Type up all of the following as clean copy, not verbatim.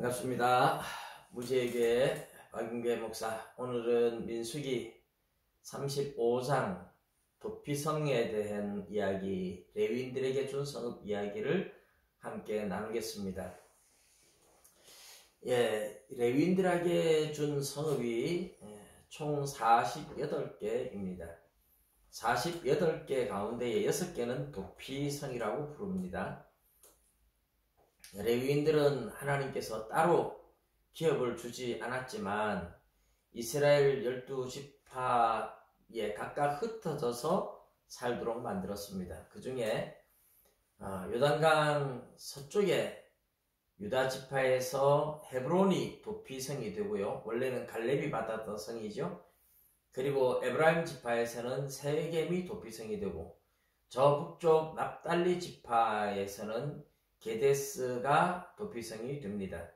반갑습니다. 무지의교회 박윤계 목사. 오늘은 민수기 35장 도피성에 대한 이야기, 레위인들에게 준 성읍 이야기를 함께 나누겠습니다. 레위인들에게 준 성읍이 총 48개입니다. 48개 가운데 6개는 도피성이라고 부릅니다. 레위인들은 하나님께서 따로 기업을 주지 않았지만 이스라엘 12지파에 각각 흩어져서 살도록 만들었습니다. 그 중에 요단강 서쪽에 유다 지파에서 헤브론이 도피성이 되고요. 원래는 갈렙이 받았던 성이죠. 그리고 에브라임 지파에서는 세겜이 도피성이 되고, 저 북쪽 납달리 지파에서는 게데스가 도피성이 됩니다.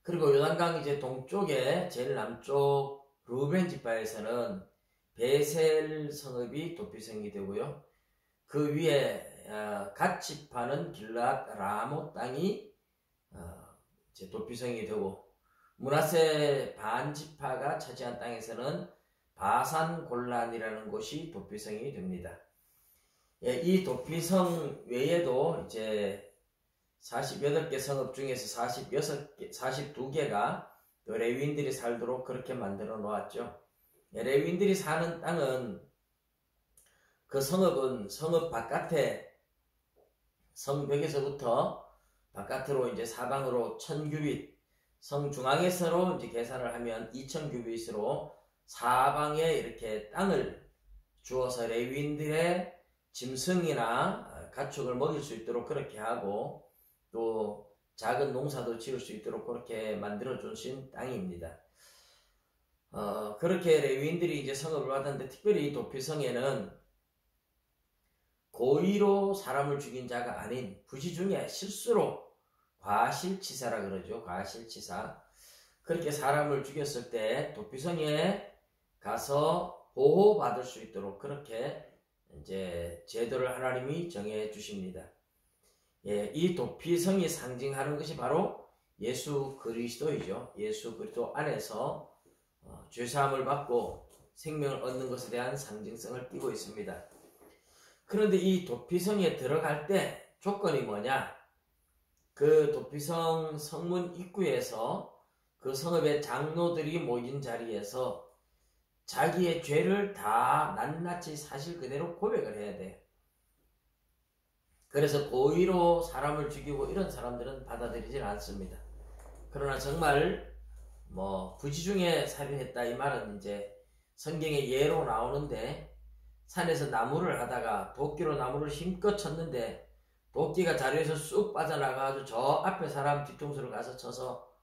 그리고 요단강 이제 동쪽에 제일 남쪽 루벤 지파에서는 베셀 성읍이 도피성이 되고요. 그 위에 갓 지파는 길앗 라못 땅이 이제 도피성이 되고, 므낫세 반 지파가 차지한 땅에서는 바산 골란이라는 곳이 도피성이 됩니다. 이 도피성 외에도 이제 48개 성읍 중에서 42개가 레위인들이 살도록 그렇게 만들어 놓았죠. 레위인들이 사는 땅은, 그 성읍은 성읍 바깥에 성벽에서부터 바깥으로 이제 사방으로 1000규빗, 성 중앙에서로 이제 계산을 하면 2000규빗으로 사방에 이렇게 땅을 주어서 레위인들의 짐승이나 가축을 먹일 수 있도록 그렇게 하고, 또 작은 농사도 지을 수 있도록 그렇게 만들어 주신 땅입니다. 그렇게 레위인들이 이제 성읍을 받았는데, 특별히 이 도피성에는 고의로 사람을 죽인 자가 아닌 부지 중에 실수로, 과실치사라 그러죠. 과실치사. 그렇게 사람을 죽였을 때 도피성에 가서 보호받을 수 있도록 그렇게 이제 제도를 하나님이 정해 주십니다. 이 도피성이 상징하는 것이 바로 예수 그리스도이죠. 예수 그리스도 안에서 죄사함을 받고 생명을 얻는 것에 대한 상징성을 띠고 있습니다. 그런데 이 도피성에 들어갈 때 조건이 뭐냐? 그 도피성 성문 입구에서 그 성읍의 장로들이 모인 자리에서 자기의 죄를 다 낱낱이 사실 그대로 고백을 해야 돼요. 그래서 고의로 사람을 죽이고 이런 사람들은 받아들이질 않습니다. 그러나 정말 부지 중에 살인했다 이 말은 이제 성경에 예로 나오는데, 산에서 나무를 하다가 도끼로 나무를 힘껏 쳤는데 도끼가 자리에서 쑥 빠져나가가지고 저 앞에 사람 뒤통수를 가서 쳐서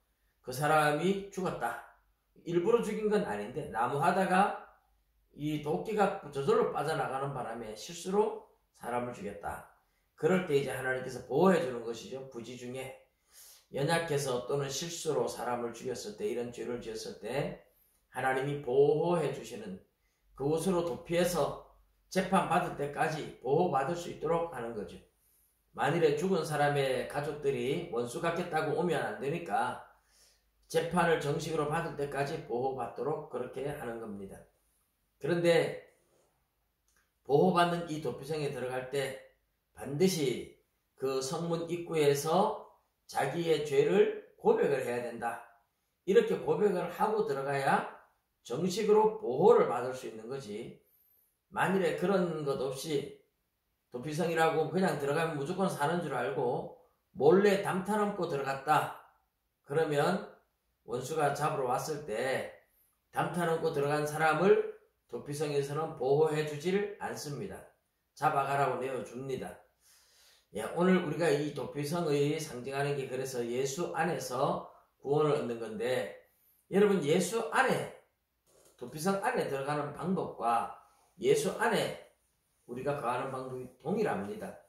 그 사람이 죽었다. 일부러 죽인 건 아닌데 나무 하다가 이 도끼가 저절로 빠져나가는 바람에 실수로 사람을 죽였다. 그럴 때 이제 하나님께서 보호해 주는 것이죠. 부지 중에 연약해서 또는 실수로 사람을 죽였을 때, 이런 죄를 지었을 때 하나님이 보호해 주시는, 그곳으로 도피해서 재판받을 때까지 보호받을 수 있도록 하는 거죠. 만일에 죽은 사람의 가족들이 원수 갚겠다고 오면 안 되니까 재판을 정식으로 받을 때까지 보호받도록 그렇게 하는 겁니다. 그런데 보호받는 이 도피성에 들어갈 때 반드시 그 성문 입구에서 자기의 죄를 고백을 해야 된다. 이렇게 고백을 하고 들어가야 정식으로 보호를 받을 수 있는 거지. 만일에 그런 것 없이 도피성이라고 그냥 들어가면 무조건 사는 줄 알고 몰래 담타 넘고 들어갔다. 그러면 원수가 잡으러 왔을 때 담타 넘고 들어간 사람을 도피성에서는 보호해 주질 않습니다. 잡아가라고 내어줍니다. 오늘 우리가 이 도피성의 상징하는 게 그래서 예수 안에서 구원을 얻는 건데, 여러분 예수 안에, 도피성 안에 들어가는 방법과 예수 안에 우리가 거하는 방법이 동일합니다.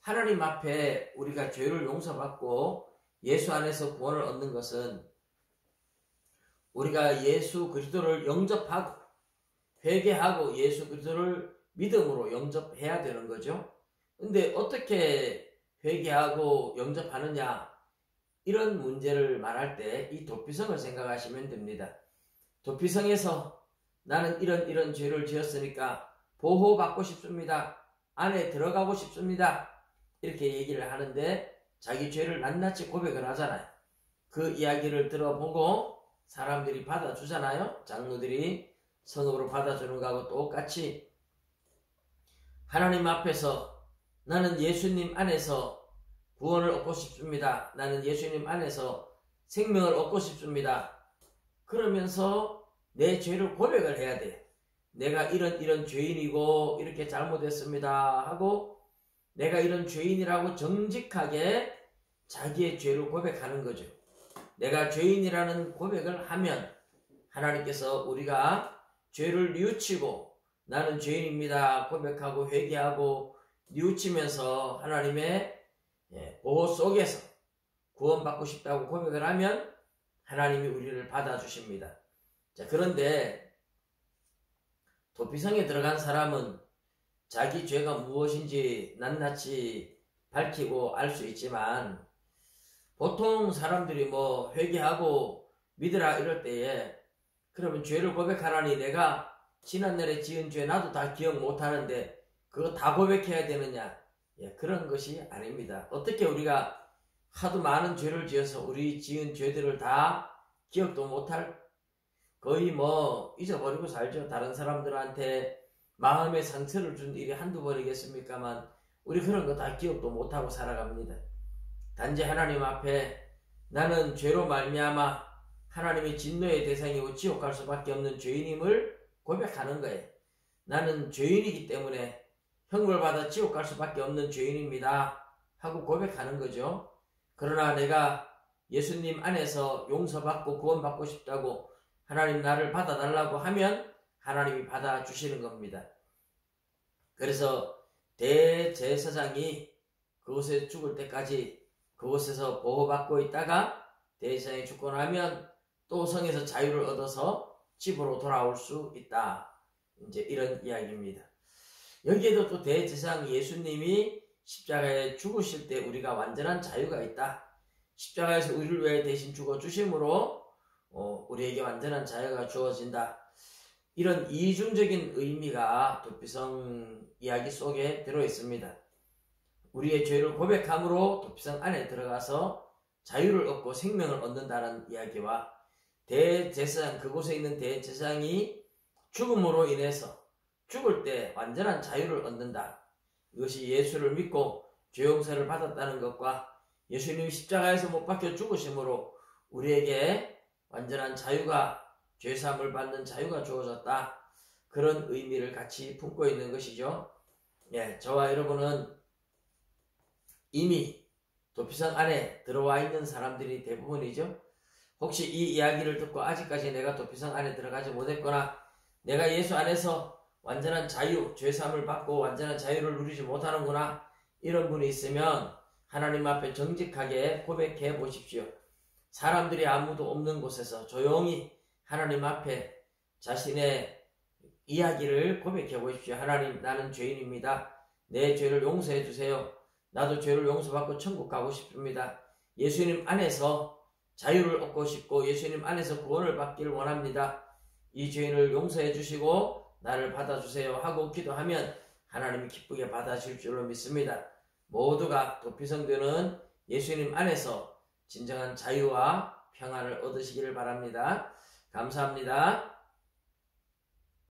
하나님 앞에 우리가 죄를 용서받고 예수 안에서 구원을 얻는 것은 우리가 예수 그리스도를 영접하고 회개하고 예수 그리스도를 믿음으로 영접해야 되는 거죠. 근데 어떻게 회개하고 영접하느냐? 이런 문제를 말할 때 이 도피성을 생각하시면 됩니다. 도피성에서 나는 이런 죄를 지었으니까 보호받고 싶습니다. 안에 들어가고 싶습니다. 이렇게 얘기를 하는데 자기 죄를 낱낱이 고백을 하잖아요. 그 이야기를 들어보고 사람들이 받아주잖아요. 장로들이 성읍으로 받아주는 거하고 똑같이 하나님 앞에서 나는 예수님 안에서 구원을 얻고 싶습니다. 나는 예수님 안에서 생명을 얻고 싶습니다. 그러면서 내 죄를 고백을 해야 돼. 내가 이런 죄인이고 이렇게 잘못했습니다 하고 내가 이런 죄인이라고 정직하게 자기의 죄를 고백하는 거죠. 내가 죄인이라는 고백을 하면 하나님께서 우리가 죄를 뉘우치고 나는 죄인입니다 고백하고 회개하고 뉘우치면서 하나님의 보호 속에서 구원받고 싶다고 고백을 하면 하나님이 우리를 받아주십니다. 자, 그런데 도피성에 들어간 사람은 자기 죄가 무엇인지 낱낱이 밝히고 알 수 있지만 보통 사람들이 뭐 회개하고 믿으라 이럴 때에 그러면 죄를 고백하라니 내가 지난날에 지은 죄 나도 다 기억 못하는데 그거 다 고백해야 되느냐? 그런 것이 아닙니다. 어떻게 우리가 하도 많은 죄를 지어서 우리 지은 죄들을 다 기억도 못할 거의 뭐 잊어버리고 살죠. 다른 사람들한테 마음의 상처를 준 일이 한두 번이겠습니까만 우리 그런 거 다 기억도 못하고 살아갑니다. 단지 하나님 앞에 나는 죄로 말미암아 하나님의 진노의 대상이고 지옥 갈 수밖에 없는 죄인임을 고백하는 거예요. 나는 죄인이기 때문에 형벌받아 지옥 갈 수밖에 없는 죄인입니다 하고 고백하는 거죠. 그러나 내가 예수님 안에서 용서받고 구원받고 싶다고 하나님 나를 받아달라고 하면 하나님이 받아주시는 겁니다. 그래서 대제사장이 그곳에 죽을 때까지 그곳에서 보호받고 있다가 대제사장이 죽고 나면 또 성에서 자유를 얻어서 집으로 돌아올 수 있다. 이제 이런 이야기입니다. 여기에도 또 대제사장 예수님이 십자가에 죽으실 때 우리가 완전한 자유가 있다. 십자가에서 우리를 위해 대신 죽어 주심으로 우리에게 완전한 자유가 주어진다. 이런 이중적인 의미가 도피성 이야기 속에 들어있습니다. 우리의 죄를 고백함으로 도피성 안에 들어가서 자유를 얻고 생명을 얻는다는 이야기와 대제사장, 그곳에 있는 대제사장이 죽음으로 인해서 죽을 때 완전한 자유를 얻는다. 이것이 예수를 믿고 죄 용서를 받았다는 것과 예수님이 십자가에서 못 박혀 죽으심으로 우리에게 완전한 자유가, 죄사함을 받는 자유가 주어졌다. 그런 의미를 같이 품고 있는 것이죠. 저와 여러분은 이미 도피성 안에 들어와 있는 사람들이 대부분이죠. 혹시 이 이야기를 듣고 아직까지 내가 도피성 안에 들어가지 못했거나 내가 예수 안에서 완전한 자유, 죄사함을 받고 완전한 자유를 누리지 못하는구나, 이런 분이 있으면 하나님 앞에 정직하게 고백해 보십시오. 사람들이 아무도 없는 곳에서 조용히 하나님 앞에 자신의 이야기를 고백해 보십시오. 하나님, 나는 죄인입니다. 내 죄를 용서해 주세요. 나도 죄를 용서받고 천국 가고 싶습니다. 예수님 안에서 자유를 얻고 싶고 예수님 안에서 구원을 받기를 원합니다. 이 죄인을 용서해 주시고 나를 받아주세요 하고 기도하면 하나님이 기쁘게 받아주실 줄로 믿습니다. 모두가 도피성되는 예수님 안에서 진정한 자유와 평안을 얻으시기를 바랍니다. 감사합니다.